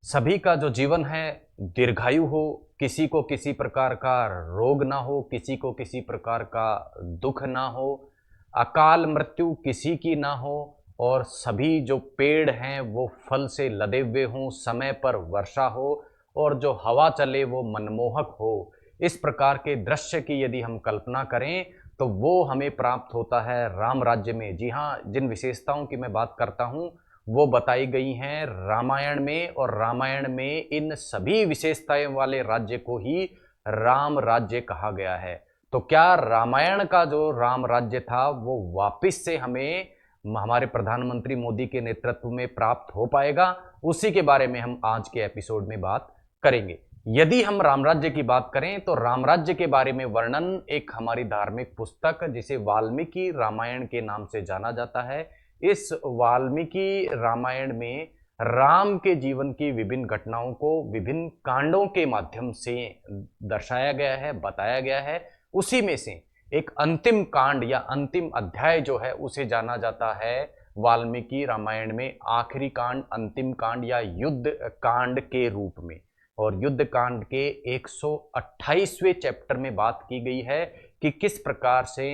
सभी का जो जीवन है दीर्घायु हो, किसी को किसी प्रकार का रोग ना हो, किसी को किसी प्रकार का दुख ना हो, अकाल मृत्यु किसी की ना हो और सभी जो पेड़ हैं वो फल से लदे हुए हों, समय पर वर्षा हो और जो हवा चले वो मनमोहक हो। इस प्रकार के दृश्य की यदि हम कल्पना करें तो वो हमें प्राप्त होता है राम राज्य में। जी हाँ, जिन विशेषताओं की मैं बात करता हूँ वो बताई गई हैं रामायण में, और रामायण में इन सभी विशेषताएं वाले राज्य को ही राम राज्य कहा गया है। तो क्या रामायण का जो राम राज्य था वो वापस से हमें हमारे प्रधानमंत्री मोदी के नेतृत्व में प्राप्त हो पाएगा? उसी के बारे में हम आज के एपिसोड में बात करेंगे। यदि हम राम राज्य की बात करें तो राम राज्य के बारे में वर्णन एक हमारी धार्मिक पुस्तक जिसे वाल्मीकि रामायण के नाम से जाना जाता है, इस वाल्मीकि रामायण में राम के जीवन की विभिन्न घटनाओं को विभिन्न कांडों के माध्यम से दर्शाया गया है, बताया गया है। उसी में से एक अंतिम कांड या अंतिम अध्याय जो है उसे जाना जाता है वाल्मीकि रामायण में आखिरी कांड, अंतिम कांड या युद्ध कांड के रूप में। और युद्ध कांड के 128वें चैप्टर में बात की गई है कि किस प्रकार से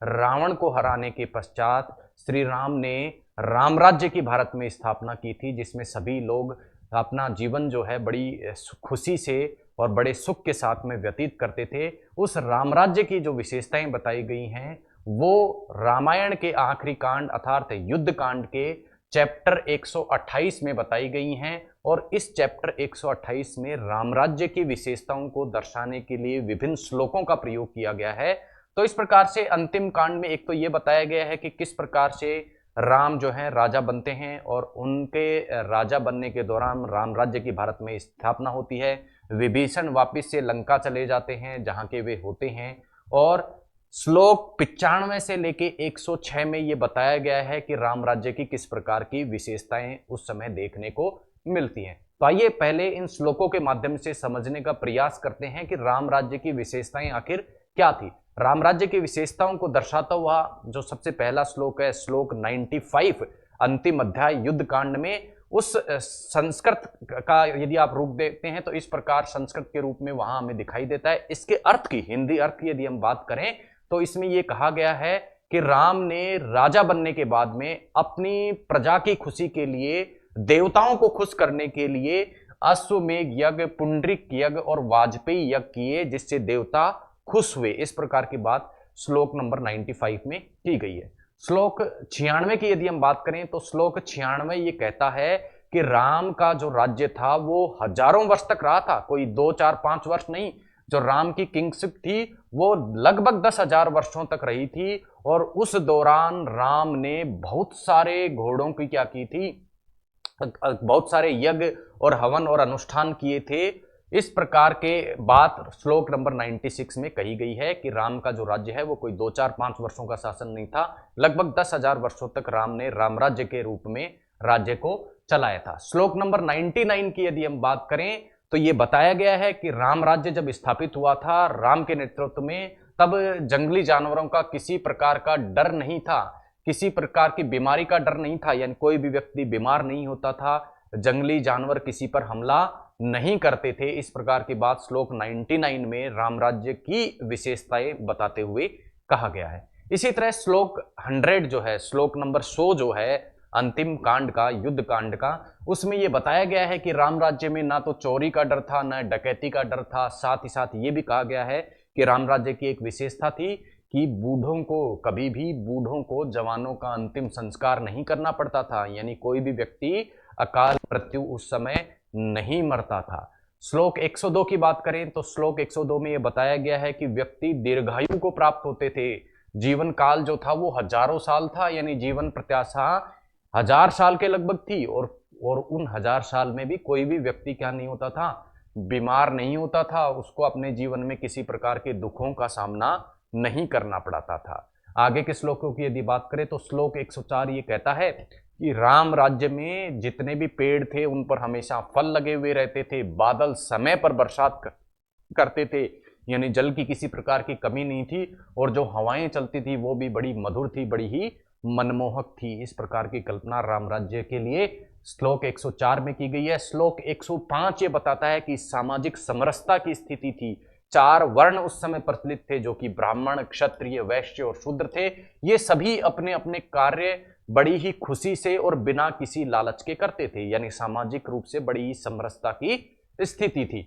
रावण को हराने के पश्चात श्री राम ने राम राज्य की भारत में स्थापना की थी, जिसमें सभी लोग अपना जीवन जो है बड़ी खुशी से और बड़े सुख के साथ में व्यतीत करते थे। उस राम राज्य की जो विशेषताएं बताई गई हैं वो रामायण के आखिरी कांड अर्थात युद्ध कांड के चैप्टर 128 में बताई गई हैं। और इस चैप्टर 128 में राम राज्य की विशेषताओं को दर्शाने के लिए विभिन्न श्लोकों का प्रयोग किया गया है। तो इस प्रकार से अंतिम कांड में एक तो ये बताया गया है कि किस प्रकार से राम जो है राजा बनते हैं और उनके राजा बनने के दौरान राम राज्य की भारत में स्थापना होती है। विभीषण वापिस से लंका चले जाते हैं जहां के वे होते हैं। और श्लोक 95 से लेके 106 में ये बताया गया है कि राम राज्य की किस प्रकार की विशेषताएं उस समय देखने को मिलती हैं। तो आइए पहले इन श्लोकों के माध्यम से समझने का प्रयास करते हैं कि राम राज्य की विशेषताएं आखिर क्या थी। राम राज्य की विशेषताओं को दर्शाता हुआ जो सबसे पहला श्लोक है, श्लोक 95 अंतिम अध्याय युद्ध कांड में, उस संस्कृत का यदि आप रूप देखते हैं तो इस प्रकार संस्कृत के रूप में वहां हमें दिखाई देता है। इसके अर्थ की हिंदी अर्थ की यदि हम बात करें तो इसमें यह कहा गया है कि राम ने राजा बनने के बाद में अपनी प्रजा की खुशी के लिए, देवताओं को खुश करने के लिए अश्वमेघ यज्ञ, पुंडरीक यज्ञ और वाजपेयी यज्ञ किए जिससे देवता खुश हुए। इस प्रकार की बात श्लोक नंबर 95 में की गई है। श्लोक 96 की यदि हम बात करें तो श्लोक 96 ये कहता है कि राम का जो राज्य था वो हजारों वर्ष तक रहा था, कोई 2, 4, 5 वर्ष नहीं। जो राम की किंगशिप थी वो लगभग 10,000 वर्षों तक रही थी। और उस दौरान राम ने बहुत सारे घोड़ों की क्या की थी, बहुत सारे यज्ञ और हवन और अनुष्ठान किए थे। इस प्रकार के बात श्लोक नंबर 96 में कही गई है कि राम का जो राज्य है वो कोई 2, 4, 5 वर्षों का शासन नहीं था, लगभग 10,000 वर्षों तक राम ने राम राज्य के रूप में राज्य को चलाया था। श्लोक नंबर 99 की यदि हम बात करें तो ये बताया गया है कि राम राज्य जब स्थापित हुआ था राम के नेतृत्व में, तब जंगली जानवरों का किसी प्रकार का डर नहीं था, किसी प्रकार की बीमारी का डर नहीं था, यानी कोई भी व्यक्ति बीमार नहीं होता था, जंगली जानवर किसी पर हमला नहीं करते थे। इस प्रकार की बात श्लोक 99 में राम राज्य की विशेषताएं बताते हुए कहा गया है। इसी तरह श्लोक 100 जो है, श्लोक नंबर 100 जो है अंतिम कांड का, युद्ध कांड का, उसमें यह बताया गया है कि राम राज्य में ना तो चोरी का डर था, ना डकैती का डर था। साथ ही साथ ये भी कहा गया है कि राम राज्य की एक विशेषता थी कि बूढ़ों को, कभी भी बूढ़ों को जवानों का अंतिम संस्कार नहीं करना पड़ता था, यानी कोई भी व्यक्ति अकाल मृत्यु उस समय नहीं मरता था। श्लोक 102 की बात करें तो श्लोक 102 में यह बताया गया है कि व्यक्ति दीर्घायु को प्राप्त होते थे। जीवन काल जो था वो हजारों साल था, यानी जीवन प्रत्याशा 1000 साल के लगभग थी। और उन 1000 साल में भी कोई भी व्यक्ति क्या नहीं होता था, बीमार नहीं होता था, उसको अपने जीवन में किसी प्रकार के दुखों का सामना नहीं करना पड़ता था। आगे के श्लोकों की यदि बात करें तो श्लोक 104 ये कहता है कि राम राज्य में जितने भी पेड़ थे उन पर हमेशा फल लगे हुए रहते थे, बादल समय पर बरसात करते थे, यानी जल की किसी प्रकार की कमी नहीं थी, और जो हवाएं चलती थी वो भी बड़ी मधुर थी, बड़ी ही मनमोहक थी। इस प्रकार की कल्पना राम राज्य के लिए श्लोक 104 में की गई है। श्लोक 105 ये बताता है कि सामाजिक समरसता की स्थिति थी। 4 वर्ण उस समय प्रचलित थे, जो कि ब्राह्मण, क्षत्रिय, वैश्य और शूद्र थे। ये सभी अपने अपने कार्य बड़ी ही खुशी से और बिना किसी लालच के करते थे, यानी सामाजिक रूप से बड़ी ही समरसता की स्थिति थी।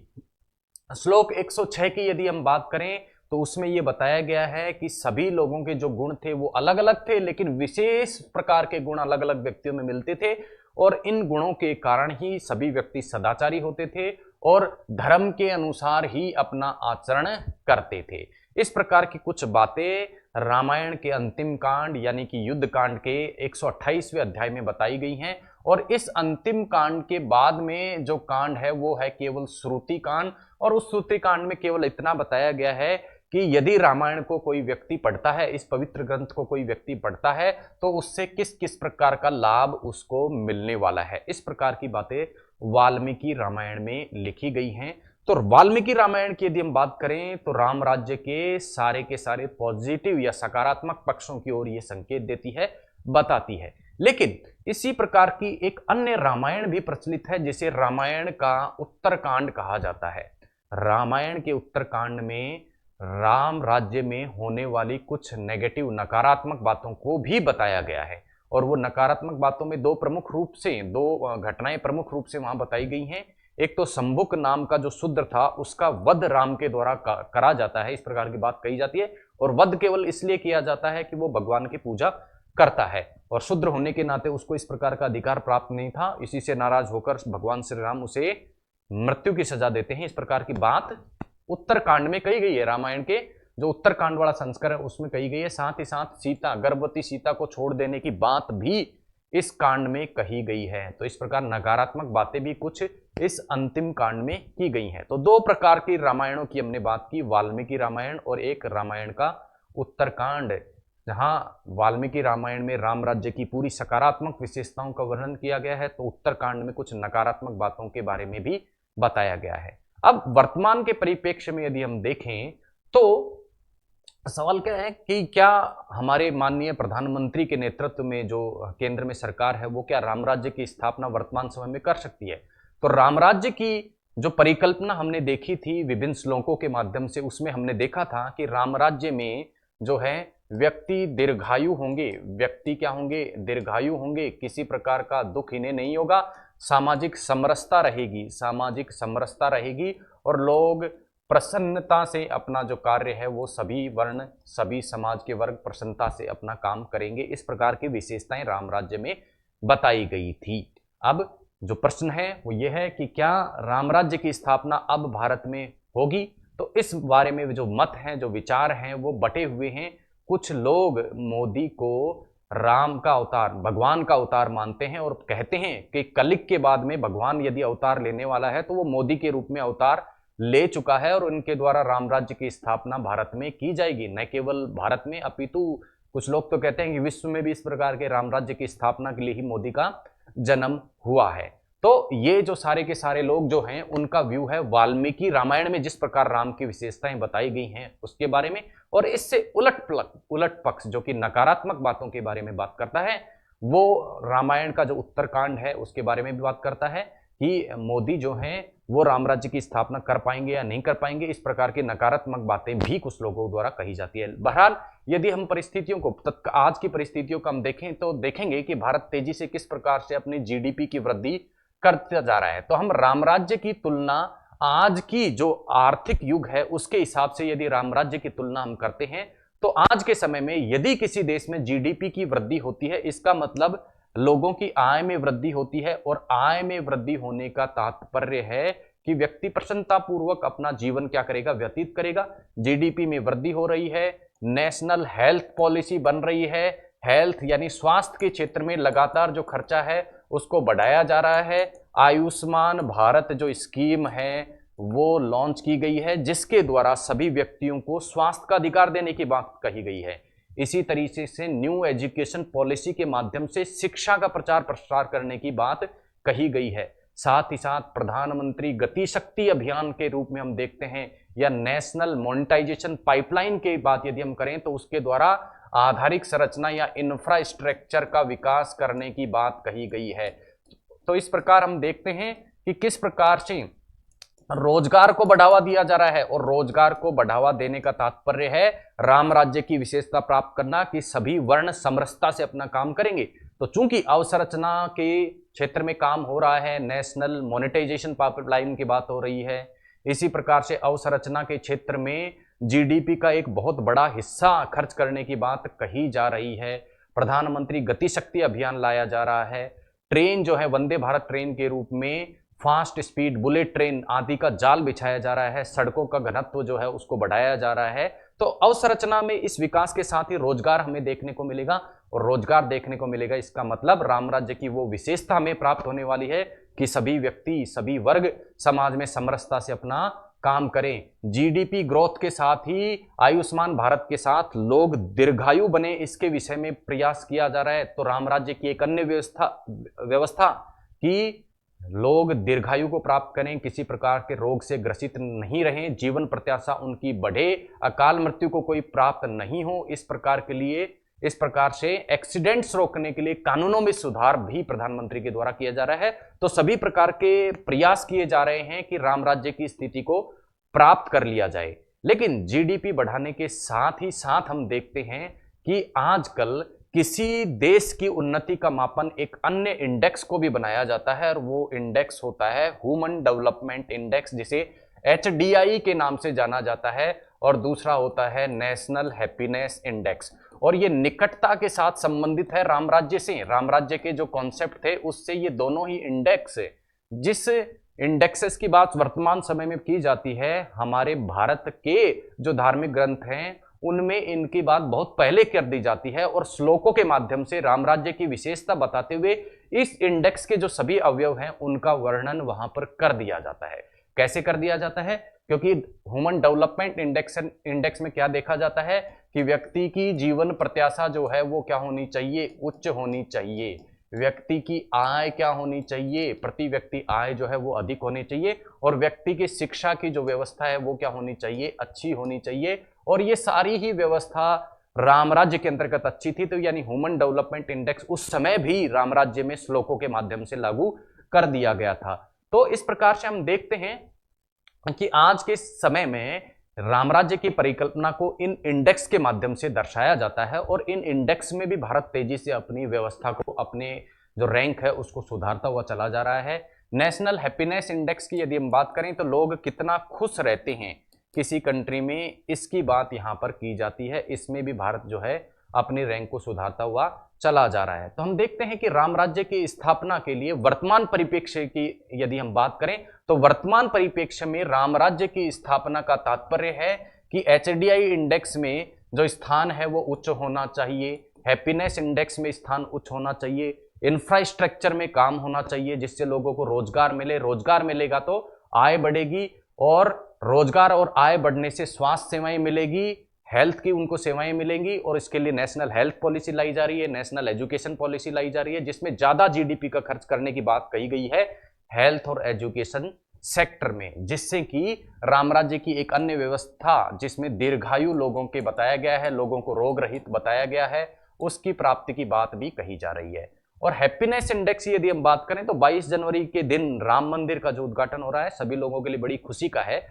श्लोक 106 की यदि हम बात करें तो उसमें यह बताया गया है कि सभी लोगों के जो गुण थे वो अलग अलग थे, लेकिन विशेष प्रकार के गुण अलग अलग व्यक्तियों में मिलते थे, और इन गुणों के कारण ही सभी व्यक्ति सदाचारी होते थे और धर्म के अनुसार ही अपना आचरण करते थे। इस प्रकार की कुछ बातें रामायण के अंतिम कांड यानी कि युद्ध कांड के 128वें अध्याय में बताई गई हैं। और इस अंतिम कांड के बाद में जो कांड है वो है केवल श्रुति कांड, और उस श्रुति कांड में केवल इतना बताया गया है कि यदि रामायण को कोई व्यक्ति पढ़ता है, इस पवित्र ग्रंथ को कोई व्यक्ति पढ़ता है, तो उससे किस किस प्रकार का लाभ उसको मिलने वाला है। इस प्रकार की बातें वाल्मीकि रामायण में लिखी गई हैं। तो वाल्मीकि रामायण की यदि हम बात करें तो राम राज्य के सारे पॉजिटिव या सकारात्मक पक्षों की ओर ये संकेत देती है, बताती है। लेकिन इसी प्रकार की एक अन्य रामायण भी प्रचलित है, जिसे रामायण का उत्तरकांड कहा जाता है। रामायण के उत्तरकांड में राम राज्य में होने वाली कुछ नेगेटिव नकारात्मक बातों को भी बताया गया है, और वो नकारात्मक बातों में दो घटनाएं प्रमुख रूप से वहां बताई गई हैं। एक तो शंभुक नाम का जो शूद्र था, उसका वध राम के द्वारा करा जाता है, इस प्रकार की बात कही जाती है। और वध केवल इसलिए किया जाता है कि वो भगवान की पूजा करता है, और शूद्र होने के नाते उसको इस प्रकार का अधिकार प्राप्त नहीं था। इसी से नाराज होकर भगवान श्री राम उसे मृत्यु की सजा देते हैं। इस प्रकार की बात उत्तरकांड में कही गई है। रामायण के जो उत्तरकांड वाला संस्कार है उसमें कही गई है। साथ ही साथ सीता, गर्भवती सीता को छोड़ देने की बात भी इस कांड में कही गई है। तो इस प्रकार नकारात्मक बातें भी कुछ इस अंतिम कांड में की गई हैं। तो दो प्रकार की रामायणों की हमने बात की, वाल्मीकि रामायण और एक रामायण का उत्तरकांड, जहां वाल्मीकि रामायण में राम राज्य की पूरी सकारात्मक विशेषताओं का वर्णन किया गया है, तो उत्तरकांड में कुछ नकारात्मक बातों के बारे में भी बताया गया है। अब वर्तमान के परिप्रेक्ष्य में यदि हम देखें तो सवाल क्या है कि क्या हमारे माननीय प्रधानमंत्री के नेतृत्व में जो केंद्र में सरकार है वो क्या राम राज्य की स्थापना वर्तमान समय में कर सकती है। तो राम राज्य की जो परिकल्पना हमने देखी थी विभिन्न श्लोकों के माध्यम से, उसमें हमने देखा था कि राम राज्य में जो है व्यक्ति दीर्घायु होंगे, व्यक्ति क्या होंगे, दीर्घायु होंगे, किसी प्रकार का दुख इन्हें नहीं होगा, सामाजिक समरसता रहेगी, सामाजिक समरसता रहेगी, और लोग प्रसन्नता से अपना जो कार्य है वो सभी वर्ण, सभी समाज के वर्ग प्रसन्नता से अपना काम करेंगे। इस प्रकार की विशेषताएं राम राज्य में बताई गई थी। अब जो प्रश्न है वो ये है कि क्या राम राज्य की स्थापना अब भारत में होगी। तो इस बारे में जो मत हैं, जो विचार हैं, वो बटे हुए हैं। कुछ लोग मोदी को राम का अवतार, भगवान का अवतार मानते हैं और कहते हैं कि कलियुग के बाद में भगवान यदि अवतार लेने वाला है तो वो मोदी के रूप में अवतार ले चुका है, और उनके द्वारा राम राज्य की स्थापना भारत में की जाएगी। न केवल भारत में अपितु कुछ लोग तो कहते हैं कि विश्व में भी इस प्रकार के राम राज्य की स्थापना के लिए ही मोदी का जन्म हुआ है। तो ये जो सारे के सारे लोग जो हैं उनका व्यू है वाल्मीकि रामायण में जिस प्रकार राम की विशेषताएं बताई गई हैं उसके बारे में, और इससे उलट पक्ष जो कि नकारात्मक बातों के बारे में बात करता है, वो रामायण का जो उत्तरकांड है उसके बारे में भी बात करता है कि मोदी जो हैं वो राम राज्य की स्थापना कर पाएंगे या नहीं कर पाएंगे। इस प्रकार की नकारात्मक बातें भी कुछ लोगों द्वारा कही जाती है। बहरहाल यदि हम परिस्थितियों को, आज की परिस्थितियों को हम देखें तो देखेंगे कि भारत तेजी से किस प्रकार से अपनी जीडीपी की वृद्धि करता जा रहा है। तो हम राम राज्य की तुलना आज की जो आर्थिक युग है उसके हिसाब से यदि राम राज्य की तुलना हम करते हैं तो आज के समय में यदि किसी देश में जीडीपी की वृद्धि होती है, इसका मतलब लोगों की आय में वृद्धि होती है, और आय में वृद्धि होने का तात्पर्य है कि व्यक्ति प्रसन्नतापूर्वक अपना जीवन क्या करेगा, व्यतीत करेगा। जीडीपी में वृद्धि हो रही है, नेशनल हेल्थ पॉलिसी बन रही है, हेल्थ यानी स्वास्थ्य के क्षेत्र में लगातार जो खर्चा है उसको बढ़ाया जा रहा है। आयुष्मान भारत जो स्कीम है वो लॉन्च की गई है, जिसके द्वारा सभी व्यक्तियों को स्वास्थ्य का अधिकार देने की बात कही गई है। इसी तरीके से न्यू एजुकेशन पॉलिसी के माध्यम से शिक्षा का प्रचार प्रसार करने की बात कही गई है। साथ ही साथ प्रधानमंत्री गति शक्ति अभियान के रूप में हम देखते हैं, या नेशनल मोनेटाइजेशन पाइपलाइन की बात यदि हम करें तो उसके द्वारा आधारिक संरचना या इंफ्रास्ट्रक्चर का विकास करने की बात कही गई है। तो इस प्रकार हम देखते हैं कि किस प्रकार से रोजगार को बढ़ावा दिया जा रहा है, और रोजगार को बढ़ावा देने का तात्पर्य है राम राज्य की विशेषता प्राप्त करना, कि सभी वर्ण समरसता से अपना काम करेंगे। तो चूंकि अवसंरचना के क्षेत्र में काम हो रहा है, नेशनल मोनेटाइजेशन पाइपलाइन की बात हो रही है, इसी प्रकार से अवसंरचना के क्षेत्र में जीडीपी का एक बहुत बड़ा हिस्सा खर्च करने की बात कही जा रही है। प्रधानमंत्री गति शक्ति अभियान लाया जा रहा है, ट्रेन जो है वंदे भारत ट्रेन के रूप में फास्ट स्पीड बुलेट ट्रेन आदि का जाल बिछाया जा रहा है, सड़कों का घनत्व जो है उसको बढ़ाया जा रहा है। तो अवसंरचना में इस विकास के साथ ही रोजगार हमें देखने को मिलेगा, और रोजगार देखने को मिलेगा इसका मतलब राम राज्य की वो विशेषता हमें प्राप्त होने वाली है कि सभी व्यक्ति सभी वर्ग समाज में समरसता से अपना काम करें। जीडीपी ग्रोथ के साथ ही आयुष्मान भारत के साथ लोग दीर्घायु बने, इसके विषय में प्रयास किया जा रहा है। तो राम राज्य की एक अन्य व्यवस्था कि लोग दीर्घायु को प्राप्त करें, किसी प्रकार के रोग से ग्रसित नहीं रहें, जीवन प्रत्याशा उनकी बढ़े, अकाल मृत्यु को कोई प्राप्त नहीं हो, इस प्रकार के लिए इस प्रकार से एक्सीडेंट्स रोकने के लिए कानूनों में सुधार भी प्रधानमंत्री के द्वारा किया जा रहा है। तो सभी प्रकार के प्रयास किए जा रहे हैं कि राम राज्य की स्थिति को प्राप्त कर लिया जाए। लेकिन जीडीपी बढ़ाने के साथ ही साथ हम देखते हैं कि आजकल किसी देश की उन्नति का मापन एक अन्य इंडेक्स को भी बनाया जाता है, और वो इंडेक्स होता है ह्यूमन डेवलपमेंट इंडेक्स, जिसे HDI के नाम से जाना जाता है, और दूसरा होता है नेशनल हैप्पीनेस इंडेक्स। और ये निकटता के साथ संबंधित है राम राज्य से, राम राज्य के जो कॉन्सेप्ट थे उससे ये दोनों ही इंडेक्स, जिस इंडेक्सेस की बात वर्तमान समय में की जाती है, हमारे भारत के जो धार्मिक ग्रंथ हैं उनमें इनकी बात बहुत पहले कर दी जाती है, और श्लोकों के माध्यम से राम राज्य की विशेषता बताते हुए इस इंडेक्स के जो सभी अवयव हैं उनका वर्णन वहां पर कर दिया जाता है। कैसे कर दिया जाता है? क्योंकि ह्यूमन डेवलपमेंट इंडेक्स में क्या देखा जाता है कि व्यक्ति की जीवन प्रत्याशा जो है वो क्या होनी चाहिए, उच्च होनी चाहिए। व्यक्ति की आय क्या होनी चाहिए, प्रति व्यक्ति आय जो है वो अधिक होनी चाहिए, और व्यक्ति की शिक्षा की जो व्यवस्था है वो क्या होनी चाहिए, अच्छी होनी चाहिए। और ये सारी ही व्यवस्था राम राज्य के अंतर्गत अच्छी थी। तो यानी ह्यूमन डेवलपमेंट इंडेक्स उस समय भी राम राज्य में श्लोकों के माध्यम से लागू कर दिया गया था। तो इस प्रकार से हम देखते हैं कि आज के समय में राम राज्य की परिकल्पना को इन इंडेक्स के माध्यम से दर्शाया जाता है, और इन इंडेक्स में भी भारत तेजी से अपनी व्यवस्था को, अपने जो रैंक है उसको सुधारता हुआ चला जा रहा है। नेशनल हैप्पीनेस इंडेक्स की यदि हम बात करें तो लोग कितना खुश रहते हैं किसी कंट्री में, इसकी बात यहाँ पर की जाती है। इसमें भी भारत जो है अपनी रैंक को सुधारता हुआ चला जा रहा है। तो हम देखते हैं कि राम राज्य की स्थापना के लिए वर्तमान परिप्रेक्ष्य की यदि हम बात करें तो वर्तमान परिप्रेक्ष्य में राम राज्य की स्थापना का तात्पर्य है कि HDI इंडेक्स में जो स्थान है वो उच्च होना चाहिए, हैप्पीनेस इंडेक्स में स्थान उच्च होना चाहिए, इंफ्रास्ट्रक्चर में काम होना चाहिए जिससे लोगों को रोजगार मिले, रोजगार मिलेगा तो आय बढ़ेगी, और रोजगार और आय बढ़ने से स्वास्थ्य सेवाएं मिलेगी, हेल्थ की उनको सेवाएं मिलेंगी, और इसके लिए नेशनल हेल्थ पॉलिसी लाई जा रही है, नेशनल एजुकेशन पॉलिसी लाई जा रही है, जिसमें ज्यादा जीडीपी का खर्च करने की बात कही गई है हेल्थ और एजुकेशन सेक्टर में, जिससे कि राम राज्य की एक अन्य व्यवस्था जिसमें दीर्घायु लोगों के बताया गया है, लोगों को रोग रहित बताया गया है, उसकी प्राप्ति की बात भी कही जा रही है। और हैप्पीनेस इंडेक्स यदि हम बात करें तो 22 जनवरी के दिन राम मंदिर का जो उद्घाटन हो रहा है, सभी लोगों के लिए बड़ी खुशी का है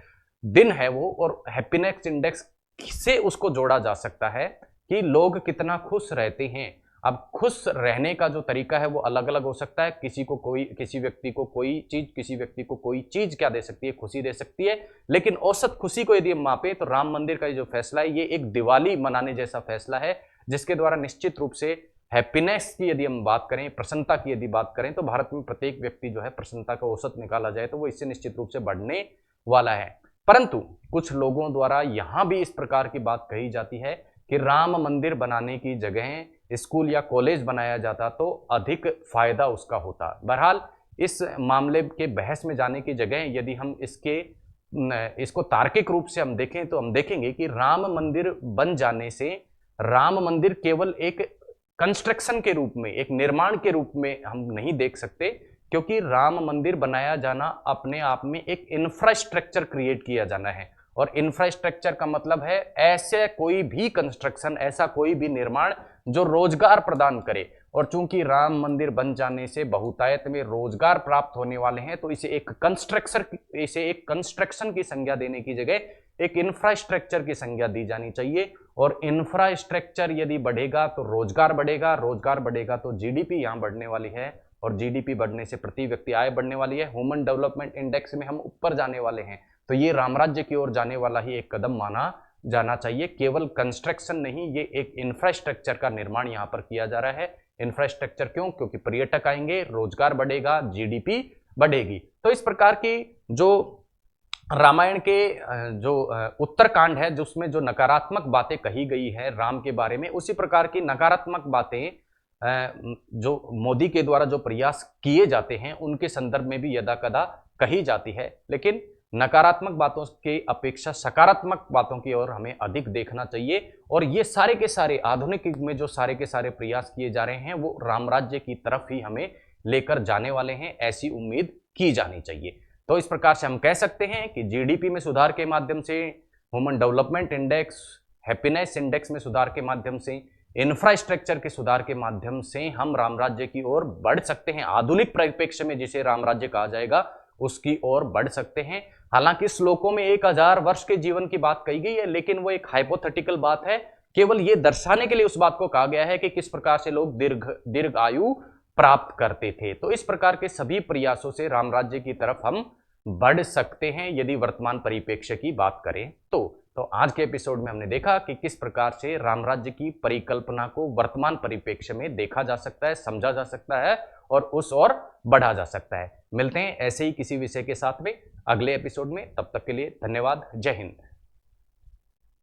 दिन है वो, और हैप्पीनेस इंडेक्स से उसको जोड़ा जा सकता है कि लोग कितना खुश रहते हैं। अब खुश रहने का जो तरीका है वो अलग अलग हो सकता है, किसी व्यक्ति को कोई चीज, किसी व्यक्ति को कोई चीज क्या दे सकती है, खुशी दे सकती है। लेकिन औसत खुशी को यदि हम मापें तो राम मंदिर का जो फैसला है ये एक दिवाली मनाने जैसा फैसला है, जिसके द्वारा निश्चित रूप से हैप्पीनेस की यदि हम बात करें, प्रसन्नता की यदि बात करें तो भारत में प्रत्येक व्यक्ति जो है प्रसन्नता का औसत निकाला जाए तो वो इससे निश्चित रूप से बढ़ने वाला है। परंतु कुछ लोगों द्वारा यहां भी इस प्रकार की बात कही जाती है कि राम मंदिर बनाने की जगह स्कूल या कॉलेज बनाया जाता तो अधिक फायदा उसका होता। बहरहाल इस मामले के बहस में जाने की जगह यदि हम इसको तार्किक रूप से हम देखें तो हम देखेंगे कि राम मंदिर बन जाने से राम मंदिर केवल एक कंस्ट्रक्शन के रूप में, एक निर्माण के रूप में हम नहीं देख सकते, क्योंकि राम मंदिर बनाया जाना अपने आप में एक इंफ्रास्ट्रक्चर क्रिएट किया जाना है। और इंफ्रास्ट्रक्चर का मतलब है ऐसे कोई भी कंस्ट्रक्शन, ऐसा कोई भी निर्माण जो रोजगार प्रदान करे, और चूंकि राम मंदिर बन जाने से बहुतायत में रोजगार प्राप्त होने वाले हैं, तो इसे एक कंस्ट्रक्शन की संज्ञा देने की जगह एक इंफ्रास्ट्रक्चर की संज्ञा दी जानी चाहिए। और इंफ्रास्ट्रक्चर यदि बढ़ेगा तो रोजगार बढ़ेगा, रोजगार बढ़ेगा तो जीडीपी यहां बढ़ने वाली है, और जीडीपी बढ़ने से प्रति व्यक्ति आय बढ़ने वाली है। ह्यूमन डेवलपमेंट इंडेक्स में हम ऊपर जाने वाले हैं, तो ये रामराज्य की ओर जाने वाला ही एक कदम माना जाना चाहिए। केवल कंस्ट्रक्शन नहीं, ये एक इंफ्रास्ट्रक्चर का निर्माण यहाँ पर किया जा रहा है। इंफ्रास्ट्रक्चर क्यों? क्योंकि पर्यटक आएंगे, रोजगार बढ़ेगा, जीडीपी बढ़ेगी। तो इस प्रकार की जो रामायण के जो उत्तरकांड है, जिसमें जो नकारात्मक बातें कही गई है राम के बारे में, उसी प्रकार की नकारात्मक बातें जो मोदी के द्वारा जो प्रयास किए जाते हैं उनके संदर्भ में भी यदा कदा कही जाती है। लेकिन नकारात्मक बातों की अपेक्षा सकारात्मक बातों की ओर हमें अधिक देखना चाहिए। और ये सारे के सारे आधुनिक युग में जो सारे के सारे प्रयास किए जा रहे हैं वो रामराज्य की तरफ ही हमें लेकर जाने वाले हैं, ऐसी उम्मीद की जानी चाहिए। तो इस प्रकार से हम कह सकते हैं कि जीडीपी में सुधार के माध्यम से, human development index, happiness index में सुधार के माध्यम से, इंफ्रास्ट्रक्चर के सुधार के माध्यम से हम रामराज्य की ओर बढ़ सकते हैं। आधुनिक परिप्रेक्ष्य में जिसे रामराज्य कहा जाएगा उसकी ओर बढ़ सकते हैं। हालांकि श्लोकों में 1000 वर्ष के जीवन की बात कही गई है, लेकिन वो एक हाइपोथेटिकल बात है। केवल ये दर्शाने के लिए उस बात को कहा गया है कि किस प्रकार से लोग दीर्घ आयु प्राप्त करते थे। तो इस प्रकार के सभी प्रयासों से रामराज्य की तरफ हम बढ़ सकते हैं यदि वर्तमान परिप्रेक्ष्य की बात करें तो आज के एपिसोड में हमने देखा कि किस प्रकार से रामराज्य की परिकल्पना को वर्तमान परिप्रेक्ष्य में देखा जा सकता है, समझा जा सकता है और उस ओर बढ़ा जा सकता है। मिलते हैं ऐसे ही किसी विषय के साथ में अगले एपिसोड में। तब तक के लिए धन्यवाद। जय हिंद।